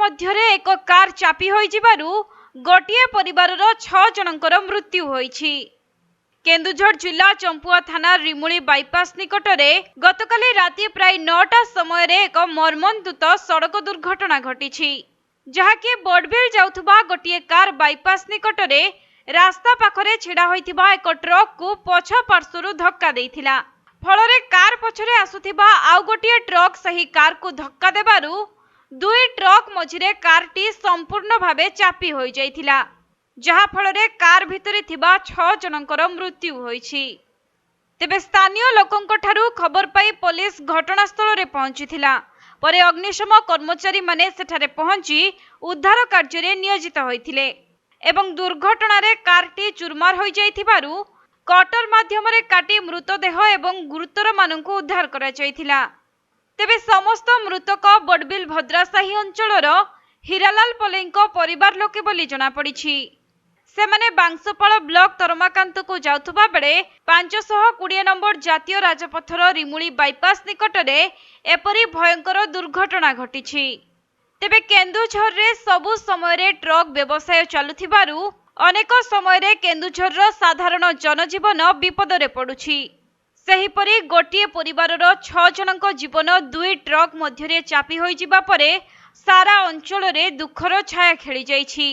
मध्यरे एक कार चापी होई जिबारु गोटिए परिवारर 6 जनकर मृत्यु होईछि। केन्दुझर जिला चंपुआ थाना रिमुली बाईपास निकटरे गतकाली राति प्राय 9टा समय एक मर्मन्तुत सड़क दुर्घटना घटिछि, जहाँकि बड़बिल जाउथुबा गोटिए कार बाईपास निकटरे रास्ता पाखरे छिड़ा होइथिबा एक ट्रक को पछ पार्श्वरु धक्का देइथिला। फलरे कार पछरे आसुथिबा आउ गोटिए ट्रक सही कार को धक्का देबारु दुई ट्रक मझिरे कारटी संपूर्ण भावे चापी होई जाइथिला, जहा फलरे कार भितरे थिबा 6 जनकर मृत्यु होईछि। तेबे स्थानीय लोकंक ठारु खबर पाई पुलिस घटनास्थल रे पहुंचीथिला। परे अग्निशम कर्मचारी माने सेठारे पहुंची उद्धार कार्य रे नियोजित होइथिले एवं दुर्घटना रे कारटी चुरमार होई जाइथिबारु कटर माध्यमरे काटी मृतदेह एवं गुरुतर मानंकु उद्धार करा जाइथिला। तेबे समस्त मृतक बड़बिल भद्रासाही अंचलर हीरालाल पलेंको परिवार लोके बोली जना पड़िछि। सेमाने बांसपाल ब्लॉक तरमाकांत को जाउथुबा बेले 520 नंबर जातीय राजपथर रिमुली बाईपास निकटरे एपरी भयंकर दुर्घटना घटिछि। तेबे केन्दुझर रे सबु समय रे ट्रक व्यवसाय चालुथिबारु अनेक समय रे केन्दुझर साधारण जनजीवन विपद रे पड़ुछि। सेहिपरि गोटिए परिवारर 6 जनक जीवन दुई ट्रक मध्यरे चापी होई जिबा परे सारा अंचल रे दुखर छाया खेली जाइछि।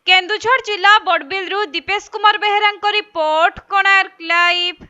केन्दुझर जिला बड़बिल रु दीपेश कुमार बेहेरा रिपोर्ट, कोणार्क लाइव।